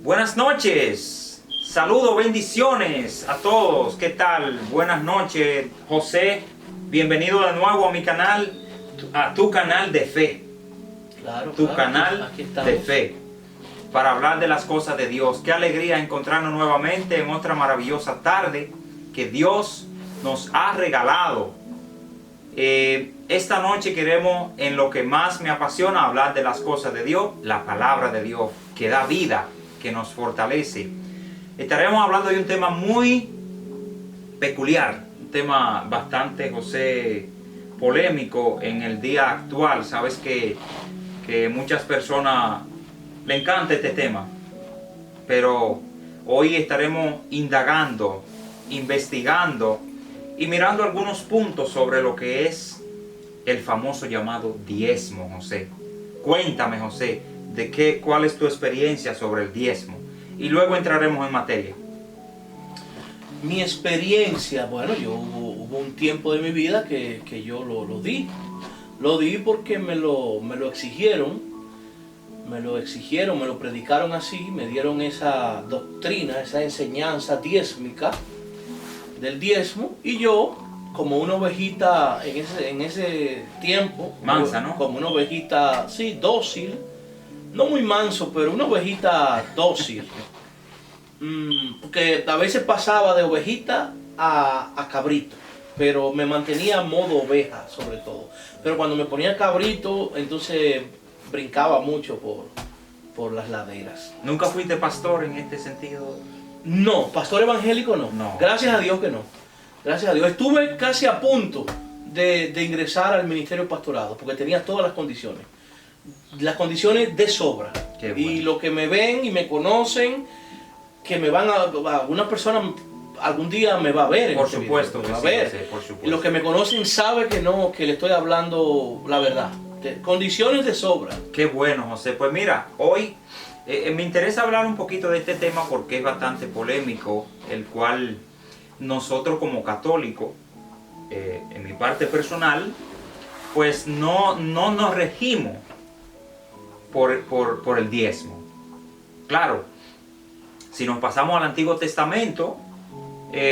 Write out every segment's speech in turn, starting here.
Buenas noches, saludos, bendiciones a todos. ¿Qué tal? Buenas noches, José. Bienvenido de nuevo a mi canal, a tu canal de fe. Claro, Tu canal aquí estamos. de fe, para hablar de las cosas de Dios. Qué alegría encontrarnos nuevamente en otra maravillosa tarde que Dios nos ha regalado. Esta noche queremos, en lo que más me apasiona, hablar de las cosas de Dios, la palabra de Dios, que da vida, que nos fortalece. Estaremos hablando de un tema muy peculiar, un tema bastante, José, polémico en el día actual. Sabes que muchas personas le encanta este tema, pero hoy estaremos indagando, investigando y mirando algunos puntos sobre lo que es el famoso llamado diezmo, José. Cuéntame, José, cuál es tu experiencia sobre el diezmo, y luego entraremos en materia. Mi experiencia, bueno, hubo un tiempo de mi vida que yo lo di. Lo di porque me lo exigieron, me lo predicaron así, me dieron esa doctrina, esa enseñanza diezmica del diezmo, y yo, como una ovejita en ese tiempo, Mansa, ¿no? como una ovejita, sí, dócil, no muy manso, pero una ovejita dócil, porque a veces pasaba de ovejita a cabrito, pero me mantenía modo oveja sobre todo. Pero cuando me ponía cabrito, entonces brincaba mucho por las laderas. ¿Nunca fuiste pastor en este sentido? No, pastor evangélico no. No. Gracias a Dios que no. Gracias a Dios. Estuve casi a punto de ingresar al ministerio pastorado, porque tenía todas las condiciones. Las condiciones de sobra. Qué bueno. Y los que me ven y me conocen, que me van a alguna persona algún día me va a ver. Por supuesto me que va a sí, ver. José, por supuesto. Y los que me conocen saben que no, que le estoy hablando la verdad. Condiciones de sobra. Qué bueno, José. Pues mira, hoy me interesa hablar un poquito de este tema porque es bastante polémico, el cual nosotros como católicos, en mi parte personal, pues no nos regimos por el diezmo. Claro, si nos pasamos al Antiguo Testamento,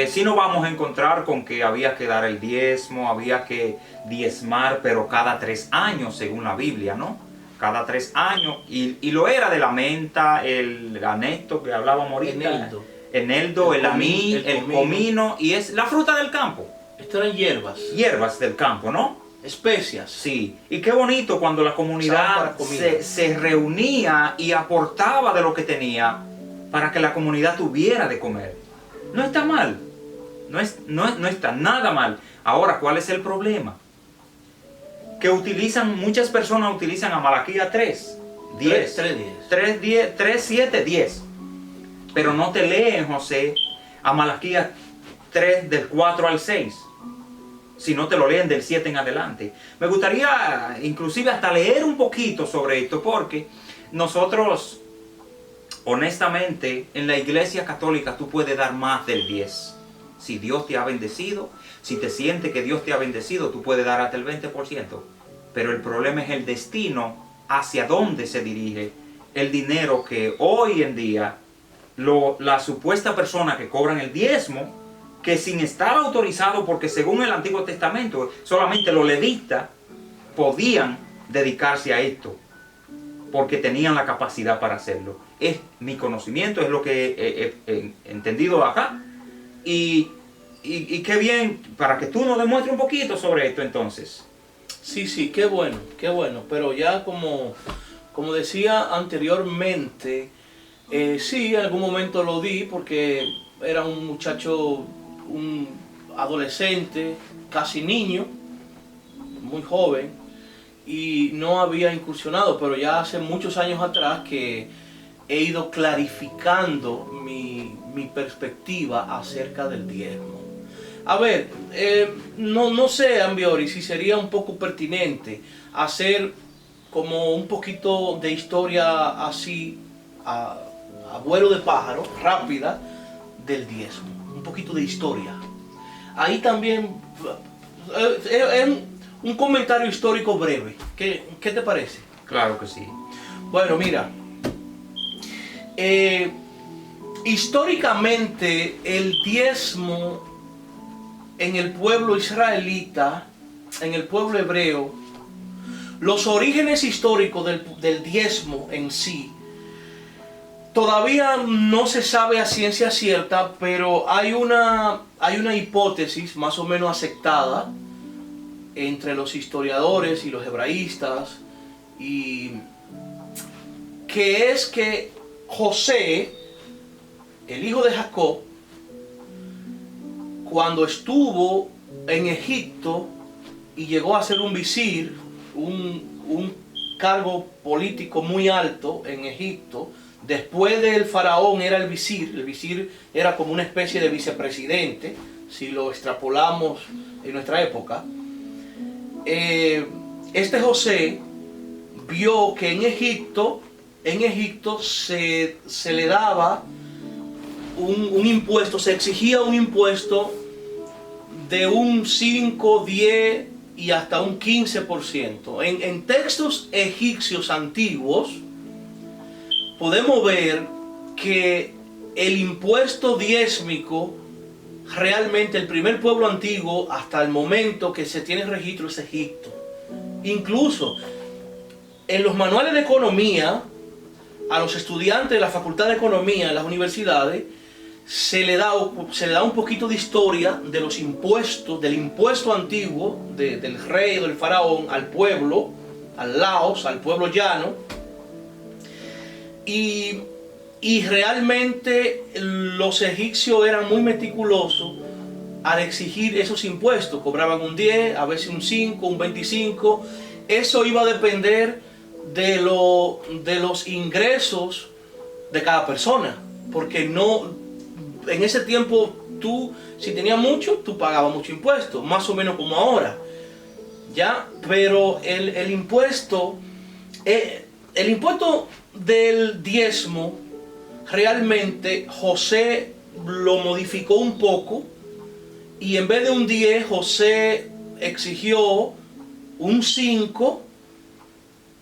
sí nos vamos a encontrar con que había que dar el diezmo, había que diezmar, pero cada 3 años, según la Biblia, ¿no? Cada 3 años, y lo era de la menta, el anesto que hablábamos ahorita, eneldo, el anís, el comino, y es la fruta del campo. Esto eran hierbas. Hierbas del campo, ¿no? Especias. Sí, y qué bonito cuando la comunidad se reunía y aportaba de lo que tenía para que la comunidad tuviera de comer. No está mal, no está nada mal. Ahora, ¿cuál es el problema? Que muchas personas utilizan a Malaquías 3, 7, 10. Pero no te leen, José, a Malaquías 3 del 4 al 6. Si no te lo leen del 7 en adelante. Me gustaría inclusive hasta leer un poquito sobre esto, porque nosotros, honestamente, en la iglesia católica tú puedes dar más del 10. Si Dios te ha bendecido, si te sientes que Dios te ha bendecido, tú puedes dar hasta el 20%. Pero el problema es el destino, hacia dónde se dirige el dinero que hoy en día la supuesta persona que cobran el diezmo, que sin estar autorizado, porque según el Antiguo Testamento solamente los levitas podían dedicarse a esto, porque tenían la capacidad para hacerlo. Es mi conocimiento, es lo que he entendido acá. Y qué bien, para que tú nos demuestres un poquito sobre esto entonces. Sí, qué bueno. Pero ya como decía anteriormente, sí, en algún momento lo di porque era un muchacho, un adolescente, casi niño, muy joven, y no había incursionado, pero ya hace muchos años atrás que he ido clarificando mi perspectiva acerca del diezmo. A ver, no sé, Ambiori, si sería un poco pertinente hacer como un poquito de historia así, a vuelo de pájaro, rápida, del diezmo. Un poquito de historia. Ahí también es un comentario histórico breve. ¿Qué te parece? Claro que sí. Bueno, mira, Históricamente, el diezmo en el pueblo israelita, en el pueblo hebreo, los orígenes históricos del diezmo en sí, todavía no se sabe a ciencia cierta, pero hay una hipótesis más o menos aceptada entre los historiadores y los hebraístas, y que es que José, el hijo de Jacob, cuando estuvo en Egipto y llegó a ser un visir, un cargo político muy alto en Egipto, después del faraón era el visir era como una especie de vicepresidente, si lo extrapolamos en nuestra época. Este José vio que en Egipto se le daba un impuesto, se exigía un impuesto de un 5, 10 y hasta un 15%. En textos egipcios antiguos podemos ver que el impuesto diezmico, realmente el primer pueblo antiguo hasta el momento que se tiene registro es Egipto. Incluso en los manuales de economía, a los estudiantes de la Facultad de Economía en las universidades, se le da un poquito de historia de los impuestos, del impuesto antiguo del rey o del faraón al pueblo, al Laos, al pueblo llano. Y realmente los egipcios eran muy meticulosos al exigir esos impuestos. Cobraban un 10, a veces un 5, un 25. Eso iba a depender de los ingresos de cada persona, porque en ese tiempo si tenías mucho, tú pagabas mucho impuesto, más o menos como ahora, ¿ya? Pero el impuesto del diezmo, realmente José lo modificó un poco, y en vez de un 10, José exigió un 5,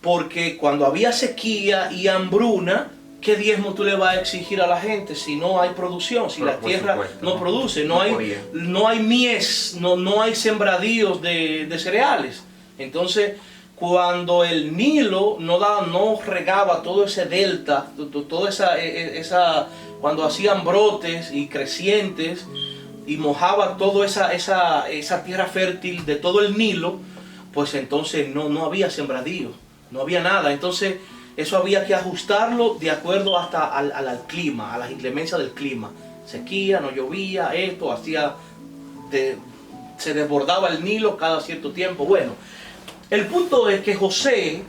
porque cuando había sequía y hambruna, ¿qué diezmo tú le vas a exigir a la gente si no hay producción? Si la tierra no produce, no hay mies, no hay sembradíos de cereales. Entonces, cuando el Nilo no regaba todo ese delta, toda cuando hacían brotes y crecientes y mojaba toda esa tierra fértil de todo el Nilo, pues entonces no había sembradíos, no había nada. Entonces eso había que ajustarlo de acuerdo hasta al clima, a las inclemencias del clima. Sequía, no llovía, se desbordaba el Nilo cada cierto tiempo. Bueno, el punto es que José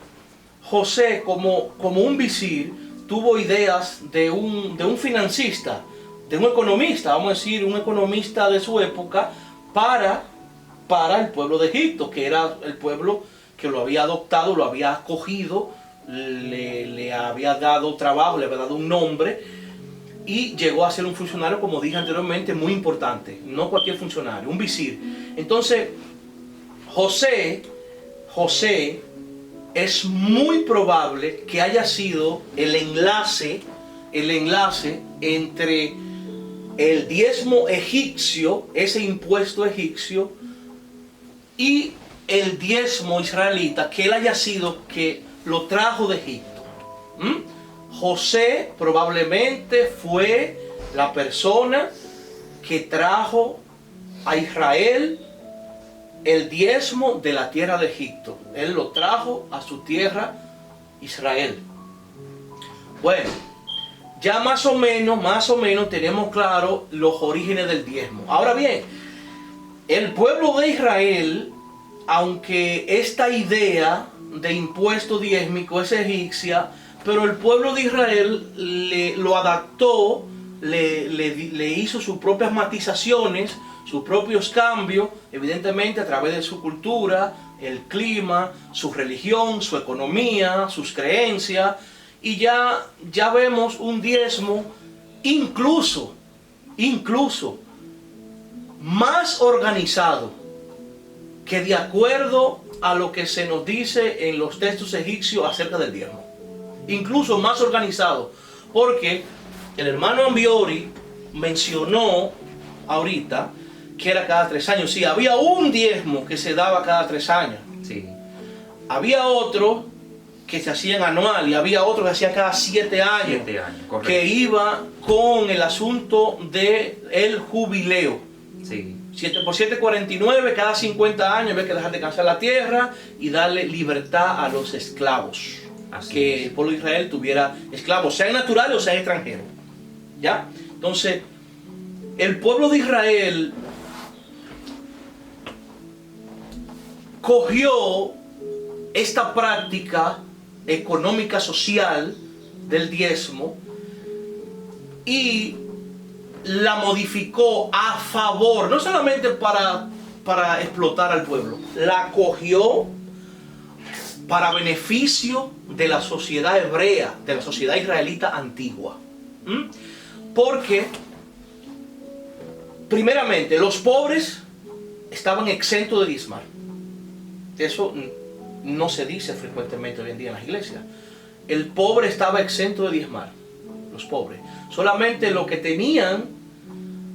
como un visir, tuvo ideas de un financista, de un economista, vamos a decir, un economista de su época, para el pueblo de Egipto, que era el pueblo que lo había adoptado, lo había acogido, le había dado trabajo, le había dado un nombre, y llegó a ser un funcionario, como dije anteriormente, muy importante. No cualquier funcionario, un visir. Entonces, José es muy probable que haya sido el enlace entre el diezmo egipcio, ese impuesto egipcio, y el diezmo israelita, que él haya sido que lo trajo de Egipto. José probablemente fue la persona que trajo a Israel el diezmo de la tierra de Egipto. Él lo trajo a su tierra, Israel. Bueno, ya más o menos tenemos claro los orígenes del diezmo. Ahora bien, el pueblo de Israel, aunque esta idea de impuesto diezmico es egipcia, pero el pueblo de Israel lo adaptó, le hizo sus propias matizaciones, sus propios cambios, evidentemente a través de su cultura, el clima, su religión, su economía, sus creencias, y ya vemos un diezmo incluso más organizado, que de acuerdo a lo que se nos dice en los textos egipcios acerca del diezmo. Incluso más organizado, porque El hermano Ambiori mencionó ahorita que era cada 3 años. Sí, había un diezmo que se daba cada 3 años. Sí. Había otro que se hacían anual y había otro que se hacía cada 7 años. 7 años, correcto. Que iba con el asunto del jubileo. Sí. 7 por 7, 49, cada 50 años había que dejar de cansar la tierra y darle libertad a los esclavos. Así que es. el pueblo de Israel tuviera esclavos, sean naturales o sean extranjeros. ¿Ya? Entonces, el pueblo de Israel cogió esta práctica económica social del diezmo y la modificó a favor, no solamente para explotar al pueblo, la cogió para beneficio de la sociedad hebrea, de la sociedad israelita antigua. Porque, primeramente, los pobres estaban exentos de diezmar. Eso no se dice frecuentemente hoy en día en las iglesias. El pobre estaba exento de diezmar. Los pobres. Solamente los que tenían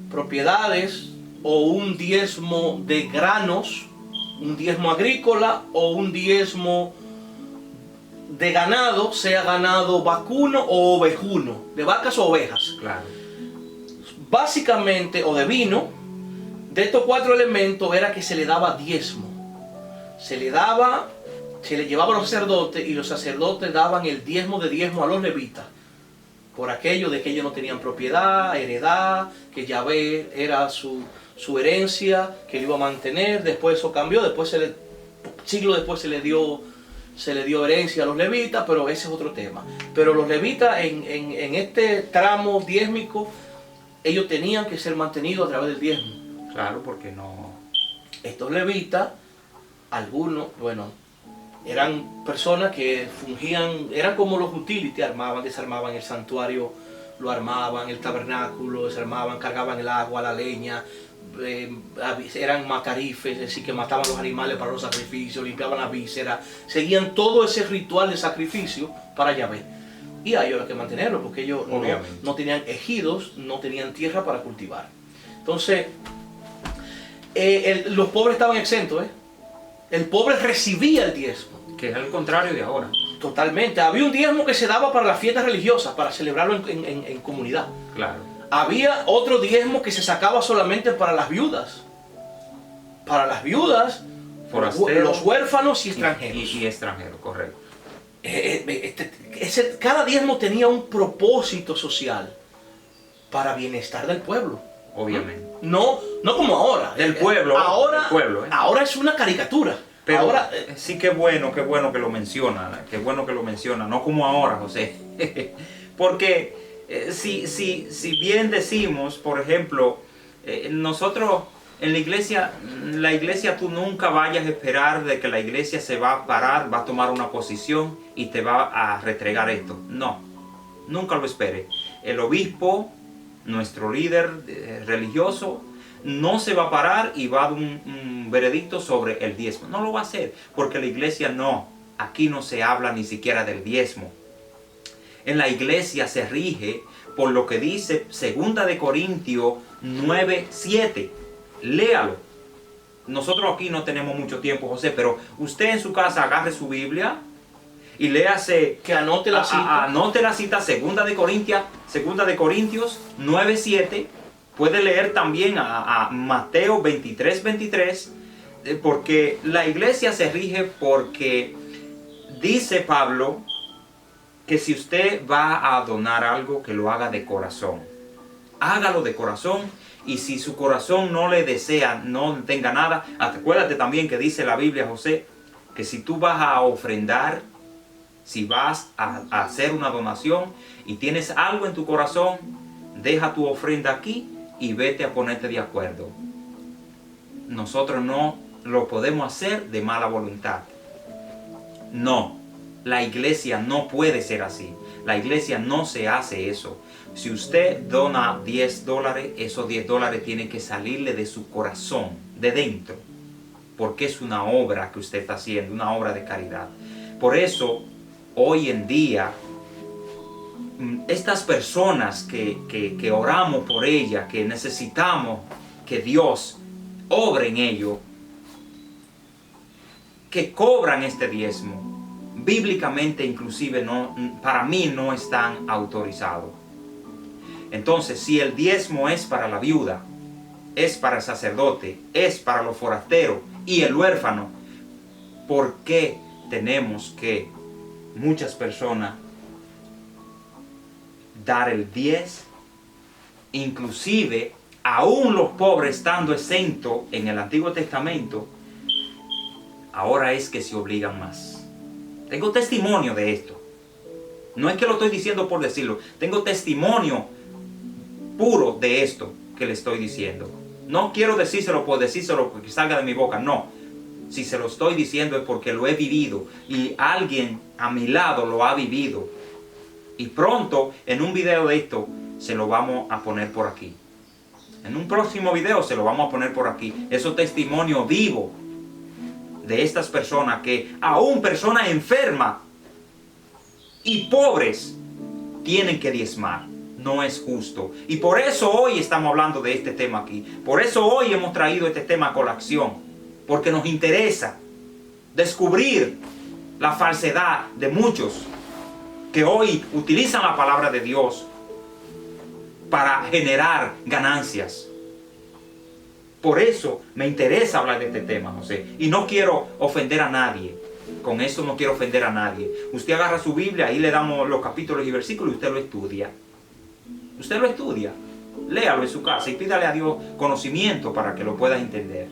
propiedades o un diezmo de granos, un diezmo agrícola o un diezmo de ganado, sea ganado vacuno o ovejuno, de vacas o ovejas. Claro. Básicamente, o de vino, de estos 4 elementos era que se le daba diezmo. Se le llevaba a los sacerdotes y los sacerdotes daban el diezmo a los levitas. Por aquello de que ellos no tenían propiedad, heredad, que Yahvé era su herencia, que lo iba a mantener. Después eso cambió, siglos después se le dio herencia a los levitas, pero ese es otro tema. Pero los levitas en este tramo diezmico, ellos tenían que ser mantenidos a través del diezmo. Claro, porque no... Estos levitas, algunos, eran personas que fungían, eran como los utilities, armaban, desarmaban el santuario, lo armaban, el tabernáculo, desarmaban, cargaban el agua, la leña, eran macarifes, es decir, que mataban los animales para los sacrificios, limpiaban la víscera, seguían todo ese ritual de sacrificio para Yahvé. Y a ellos había que mantenerlo, porque ellos no tenían ejidos, no tenían tierra para cultivar. Entonces, los pobres estaban exentos, El pobre recibía el diezmo. Que es al contrario de ahora. Totalmente. Había un diezmo que se daba para las fiestas religiosas, para celebrarlo en comunidad. Claro. Había otro diezmo que se sacaba solamente para las viudas. Para las viudas, Forasteros, los huérfanos y extranjeros. Y extranjeros, correcto. Cada diezmo tenía un propósito social para bienestar del pueblo. Obviamente. No como ahora. Del pueblo. Ahora, del pueblo, ahora es una caricatura. Pero ahora, sí, qué bueno que lo menciona. Qué bueno que lo menciona. No como ahora, José. Porque si bien decimos, por ejemplo, nosotros en la iglesia tú nunca vayas a esperar de que la iglesia se va a parar, va a tomar una posición y te va a restregar esto. No, nunca lo espere. El obispo, nuestro líder religioso, no se va a parar y va a dar un veredicto sobre el diezmo. No lo va a hacer, porque la iglesia aquí no se habla ni siquiera del diezmo. En la iglesia se rige por lo que dice 2 de Corintios 9:7. Léalo. Nosotros aquí no tenemos mucho tiempo, José, pero usted en su casa agarre su Biblia y léase, que anote la cita. Anote la cita 2 de Corintios 9:7. Puede leer también a Mateo 23:23, porque la iglesia se rige porque dice Pablo que si usted va a donar algo, que lo haga de corazón. Hágalo de corazón, y si su corazón no le desea, no tenga nada, acuérdate también que dice la Biblia, José, que si tú vas a ofrendar, si vas a hacer una donación y tienes algo en tu corazón, deja tu ofrenda aquí y vete a ponerte de acuerdo. Nosotros no lo podemos hacer de mala voluntad. No, la iglesia no puede ser así. La iglesia no se hace eso. Si usted dona $10, esos $10 tienen que salirle de su corazón, de dentro, porque es una obra que usted está haciendo, una obra de caridad. Por eso, hoy en día, estas personas que oramos por ellas, que necesitamos que Dios obre en ello, que cobran este diezmo, bíblicamente inclusive para mí no están autorizados. Entonces, si el diezmo es para la viuda, es para el sacerdote, es para los forasteros y el huérfano, ¿por qué tenemos que muchas personas dar el 10? Inclusive, aún los pobres estando exentos en el Antiguo Testamento, ahora es que se obligan más. Tengo testimonio de esto. No es que lo estoy diciendo por decirlo. Tengo testimonio puro de esto que le estoy diciendo. No quiero decírselo por decírselo porque salga de mi boca. No. Si se lo estoy diciendo es porque lo he vivido. Y alguien a mi lado lo ha vivido. Y pronto, en un video de esto, se lo vamos a poner por aquí. En un próximo video se lo vamos a poner por aquí. Eso testimonio vivo de estas personas que, aún personas enfermas y pobres, tienen que diezmar. No es justo. Y por eso hoy estamos hablando de este tema aquí. Por eso hoy hemos traído este tema a colación. Porque nos interesa descubrir la falsedad de muchos que hoy utilizan la palabra de Dios para generar ganancias. Por eso me interesa hablar de este tema, José. Y no quiero ofender a nadie. Con eso no quiero ofender a nadie. Usted agarra su Biblia, ahí le damos los capítulos y versículos y usted lo estudia. Usted lo estudia. Léalo en su casa y pídale a Dios conocimiento para que lo pueda entender.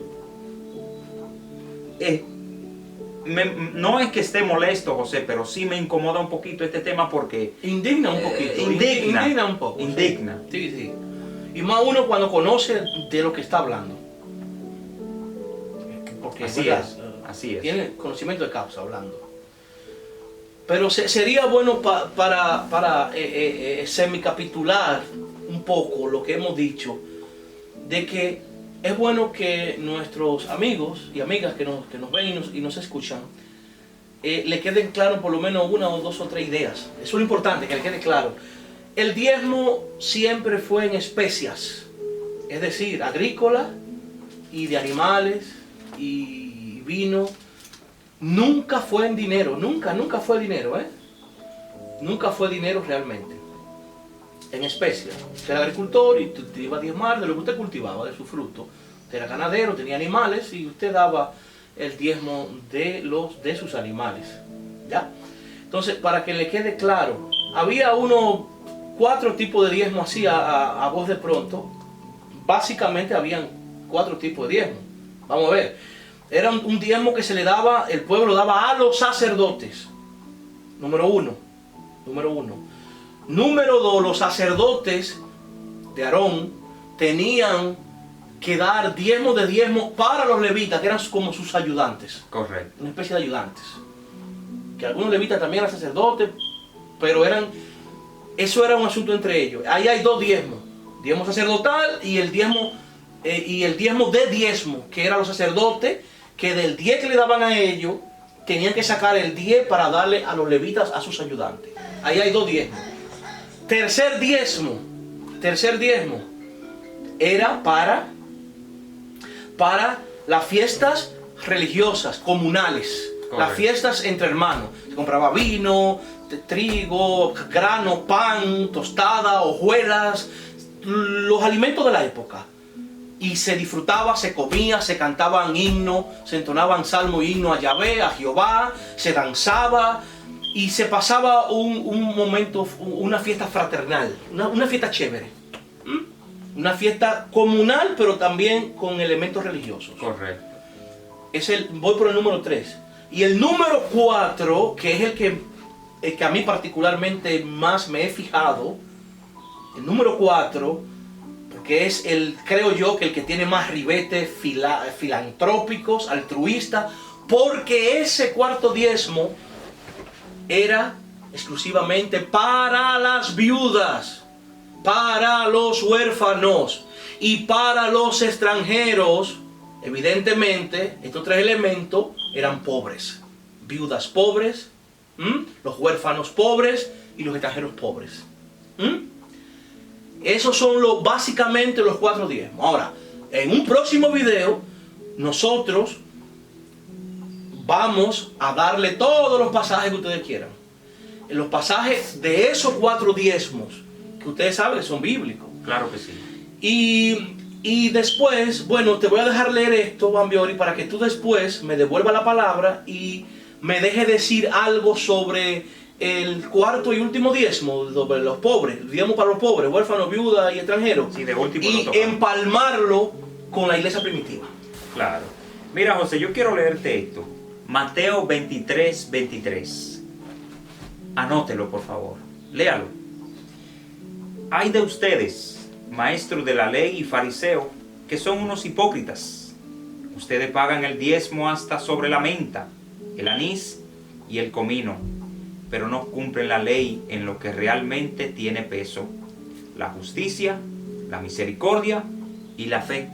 No es que esté molesto, José, pero sí me incomoda un poquito este tema porque... Indigna un poquito. Indigna un poco. Indigna. Sí, sí. Y más uno cuando conoce de lo que está hablando. Porque Así es. Así es. Tiene conocimiento de causa hablando. Pero sería bueno para semicapitular un poco lo que hemos dicho, de que es bueno que nuestros amigos y amigas que nos ven y nos escuchan, le queden claro por lo menos una o dos o tres ideas. Eso es lo importante, que le quede claro. El diezmo siempre fue en especias, es decir, agrícola y de animales y vino. Nunca fue en dinero, nunca fue dinero, Nunca fue dinero realmente. En especias. Usted era agricultor y te iba a diezmar de lo que usted cultivaba, de su fruto. Usted era ganadero, tenía animales y usted daba el diezmo de sus animales. ¿Ya? Entonces, para que le quede claro, había 4 tipos de diezmo así a voz de pronto. Básicamente habían 4 tipos de diezmo. Vamos a ver. Era un diezmo que se le daba, el pueblo daba a los sacerdotes. Número 1. Número 2, los sacerdotes de Aarón tenían que dar diezmo de diezmo para los levitas, que eran como sus ayudantes. Correcto. Una especie de ayudantes. Que algunos levitas también eran sacerdotes, pero eso era un asunto entre ellos. Ahí hay 2 diezmos. Diezmo sacerdotal y el diezmo de diezmo, que eran los sacerdotes, que del 10 que le daban a ellos, tenían que sacar el 10 para darle a los levitas, a sus ayudantes. Ahí hay 2 diezmos. Tercer diezmo era para las fiestas religiosas, comunales. Correcto. Las fiestas entre hermanos. Se compraba vino, trigo, grano, pan, tostada, hojuelas, los alimentos de la época. Y se disfrutaba, se comía, se cantaban himnos, se entonaban salmo y himno a Yahvé, a Jehová, se danzaba y se pasaba un momento, una fiesta fraternal, una fiesta chévere. Una fiesta comunal, pero también con elementos religiosos. Correcto. Voy por el número 3. Y el número 4, que es el que a mí particularmente más me he fijado, el número 4, porque es creo yo, que el que tiene más ribetes filantrópicos, altruistas, porque ese cuarto diezmo era exclusivamente para las viudas, para los huérfanos y para los extranjeros. Evidentemente, estos 3 elementos eran pobres. Viudas pobres, los huérfanos pobres y los extranjeros pobres. Esos son básicamente los 4 diezmos. Ahora, en un próximo video, nosotros vamos a darle todos los pasajes que ustedes quieran. En los pasajes de esos 4 diezmos, que ustedes saben que son bíblicos. Claro que sí. Y después, bueno, te voy a dejar leer esto, Bambiori, para que tú después me devuelvas la palabra y me dejes decir algo sobre el 4º y último diezmo, sobre los pobres, diezmo para los pobres, huérfanos, viudas y extranjeros. Sí, de último y empalmarlo con la iglesia primitiva. Claro. Mira, José, yo quiero leerte esto. Mateo 23, 23. Anótelo, por favor. Léalo. Hay de ustedes, maestros de la ley y fariseos, que son unos hipócritas. Ustedes pagan el diezmo hasta sobre la menta, el anís y el comino, pero no cumplen la ley en lo que realmente tiene peso: la justicia, la misericordia y la fe.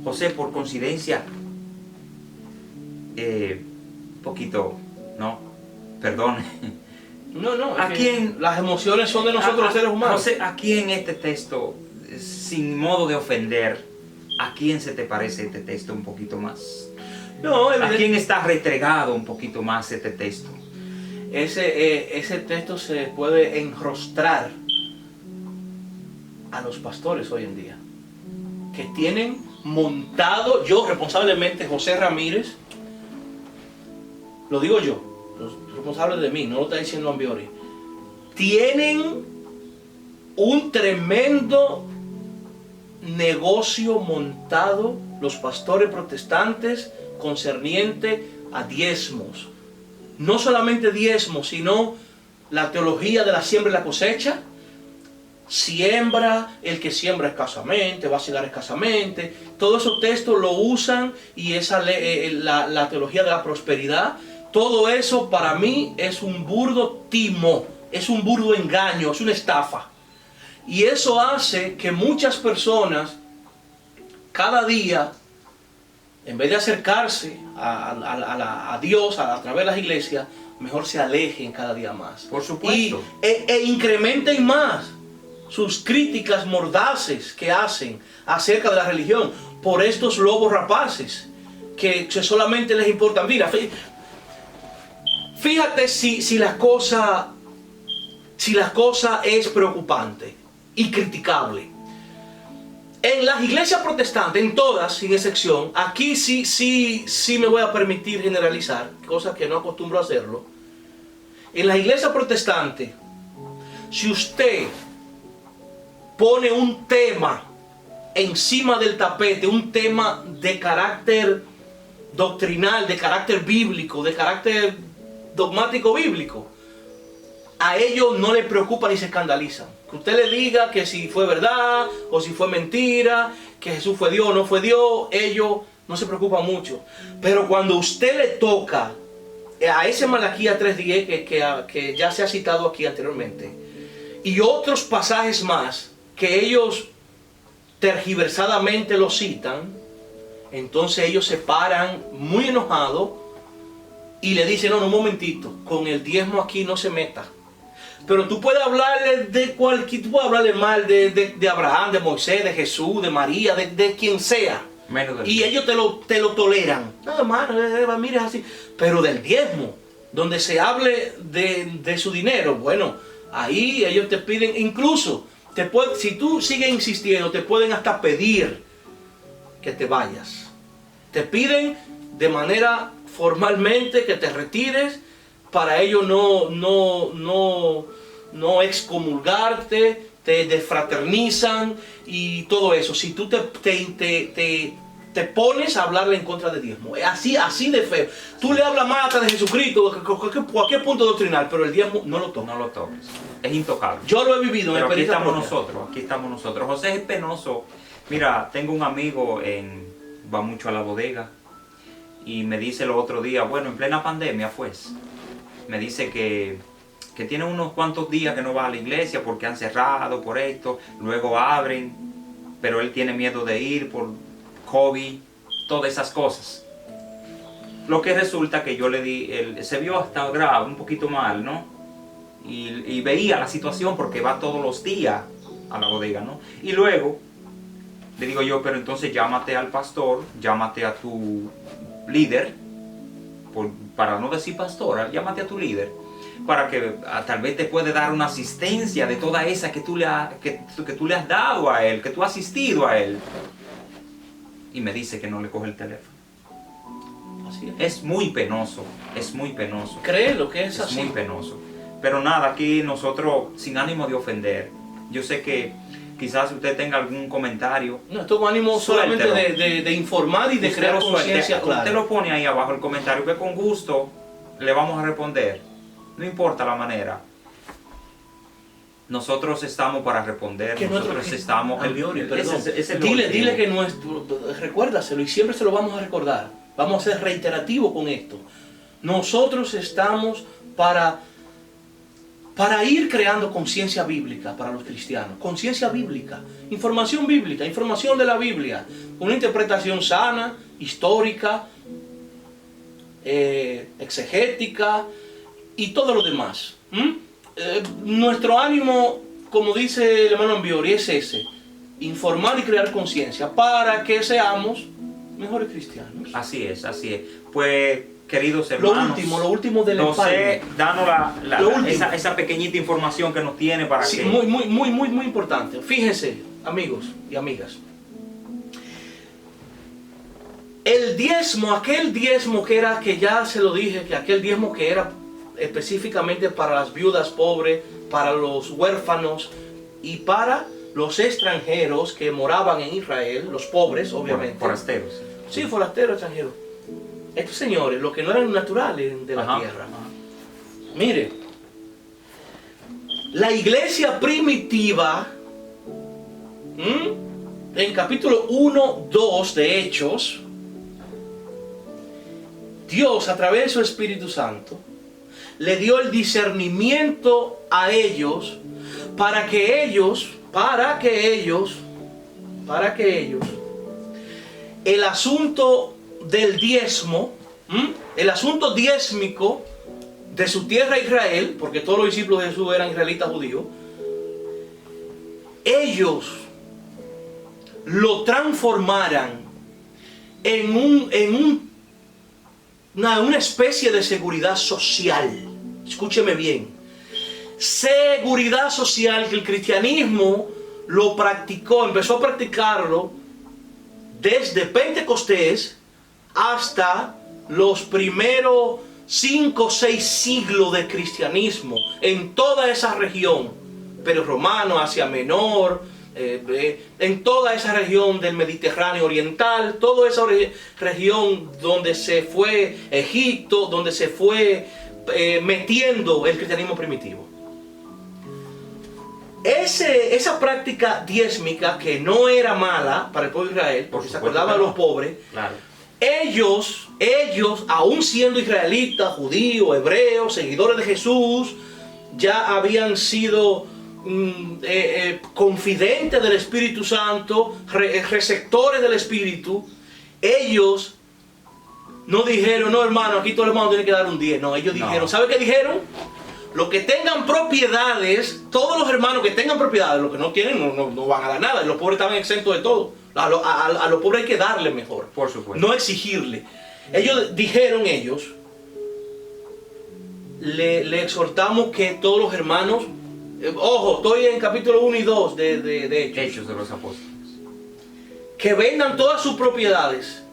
José, por coincidencia, poquito, ¿no? Perdón. No, ¿A quién? Las emociones son de nosotros los seres humanos. José, aquí en este texto, sin modo de ofender, ¿a quién se te parece este texto un poquito más? No, ¿A quién está retregado un poquito más este texto? Ese texto se puede enrostrar a los pastores hoy en día, que tienen montado, yo responsablemente, José Ramírez, lo digo yo, los responsables de mí, no lo está diciendo Bambiori, tienen un tremendo negocio montado los pastores protestantes concerniente a diezmos. No solamente diezmos, sino la teología de la siembra y la cosecha. Siembra, el que siembra escasamente, va a segar escasamente. Todos esos textos lo usan, y la teología de la prosperidad. Todo eso para mí es un burdo timo, es un burdo engaño, es una estafa. Y eso hace que muchas personas cada día, en vez de acercarse a Dios a través de las iglesias, mejor se alejen cada día más. Por supuesto. E incrementen más sus críticas mordaces que hacen acerca de la religión por estos lobos rapaces que solamente les importan. Mira, fíjate si la cosa es preocupante y criticable. En las iglesias protestantes, en todas, sin excepción, aquí sí me voy a permitir generalizar, cosa que no acostumbro a hacerlo. En las iglesias protestantes, si usted pone un tema encima del tapete, un tema de carácter doctrinal, de carácter bíblico, de carácter dogmático bíblico, a ellos no les preocupa ni se escandalizan. Que usted le diga que si fue verdad o si fue mentira, que Jesús fue Dios o no fue Dios, ellos no se preocupan mucho. Pero cuando usted le toca a ese Malaquías 3:10 que ya se ha citado aquí anteriormente, y otros pasajes más que ellos tergiversadamente lo citan, entonces ellos se paran muy enojados y le dicen: no, un momentito, con el diezmo aquí no se meta. Pero tú puedes hablarle tú puedes hablarle mal de Abraham, de Moisés, de Jesús, de María, de quien sea. Y ellos te lo toleran. No, hermano, mire, es así. Pero del diezmo, donde se hable de su dinero, bueno, ahí ellos te piden, incluso, si tú sigues insistiendo, te pueden hasta pedir que te vayas. Te piden de manera formalmente que te retires, para ellos no excomulgarte, te desfraternizan y todo eso. Si tú te pones a hablarle en contra de diezmo, así de feo. Tú le hablas más hasta de Jesucristo, cualquier punto doctrinal, pero el diezmo no lo toques. No lo toques. Es intocable. Yo lo he vivido en experiencia propia. Aquí estamos nosotros. José es penoso. Mira, tengo un amigo va mucho a la bodega y me dice el otro día, bueno, en plena pandemia pues, me dice que tiene unos cuantos días que no va a la iglesia porque han cerrado por esto, luego abren, pero él tiene miedo de ir por COVID, todas esas cosas. Lo que resulta que yo le di, se vio hasta grave, un poquito mal, ¿no? y veía la situación porque va todos los días a la bodega, ¿no? Y luego le digo yo, pero entonces llámate al pastor, llámate a tu líder, para no decir pastora, llámate a tu líder, para que tal vez te puede dar una asistencia de toda esa que tú le has dado a él, que tú has asistido a él. Y me dice que no le coge el teléfono. Así es. Es muy penoso, es muy penoso. Créelo que es así. Es muy penoso. Pero nada, aquí nosotros, sin ánimo de ofender, yo sé que quizás usted tenga algún comentario. No, esto es un ánimo solamente de informar y de crear conciencia. Claro. Usted lo pone ahí abajo el comentario, que con gusto le vamos a responder. No importa la manera. Nosotros estamos para responder. Que nosotros estamos. Dile que nuestro. Recuérdaselo y siempre se lo vamos a recordar. Vamos a ser reiterativos con esto. Nosotros estamos para ir creando conciencia bíblica para los cristianos. Conciencia bíblica, información de la Biblia. Una interpretación sana, histórica, exegética y todo lo demás. Nuestro ánimo, como dice el hermano Ambiori, es ese: informar y crear conciencia para que seamos mejores cristianos. Así es. Pues, queridos hermanos, lo último del empalme. Danos esa pequeñita información que nos tiene para que... Muy importante. Fíjense, amigos y amigas. El diezmo, aquel diezmo que ya se lo dije, que aquel diezmo que era específicamente para las viudas pobres, para los huérfanos y para los extranjeros que moraban en Israel, los pobres, obviamente. Forasteros. Sí, forasteros, extranjeros. Estos señores, los que no eran naturales de la tierra. Mire, la iglesia primitiva, en capítulo 1, 2 de Hechos, Dios, a través de su Espíritu Santo, le dio el discernimiento a ellos para que ellos, el asunto del diezmo, el asunto diezmico de su tierra Israel, porque todos los discípulos de Jesús eran israelitas judíos, ellos lo transformaran en una especie de seguridad social. Escúcheme bien. Seguridad social que el cristianismo lo practicó, empezó a practicarlo desde Pentecostés hasta los primeros 5 o 6 siglos de cristianismo en toda esa región, pero romano, Asia Menor, en toda esa región del Mediterráneo Oriental, toda esa región donde se fue Egipto, donde se fue metiendo el cristianismo primitivo. Esa práctica diezmica, que no era mala para el pueblo de Israel, porque se acordaba de los pobres, claro. Ellos, aún siendo israelitas, judíos, hebreos, seguidores de Jesús, ya habían sido confidentes del Espíritu Santo, receptores del Espíritu. Ellos no dijeron, no hermano, aquí todo el hermano tiene que dar un 10. No, ellos dijeron, ¿sabe qué dijeron? Los que tengan propiedades, todos los hermanos que tengan propiedades, los que no tienen no van a dar nada. Los pobres estaban exentos de todo. A los pobres hay que darle mejor. Por supuesto. No exigirle. Ellos dijeron, le exhortamos que todos los hermanos, ojo, estoy en capítulo 1 y 2 de Hechos de los Apóstoles, que vendan todas sus propiedades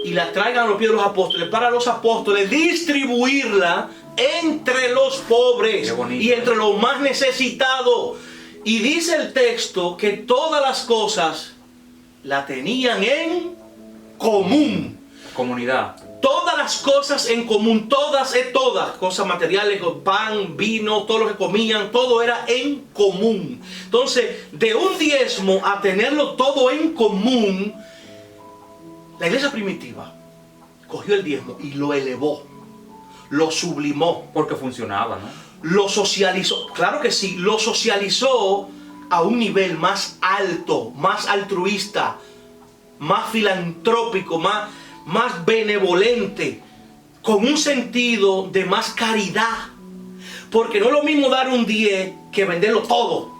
y las traigan a los pies de los apóstoles, para los apóstoles distribuirla entre los pobres y entre los más necesitados. Y dice el texto que todas las cosas la tenían en común. Comunidad. Todas las cosas en común, todas, cosas materiales, pan, vino, todo lo que comían, todo era en común. Entonces, de un diezmo a tenerlo todo en común, la iglesia primitiva cogió el diezmo y lo elevó, lo sublimó. Porque funcionaba, ¿no? Lo socializó, claro que sí, lo socializó a un nivel más alto, más altruista, más filantrópico, más benevolente, con un sentido de más caridad. Porque no es lo mismo dar un 10 que venderlo todo.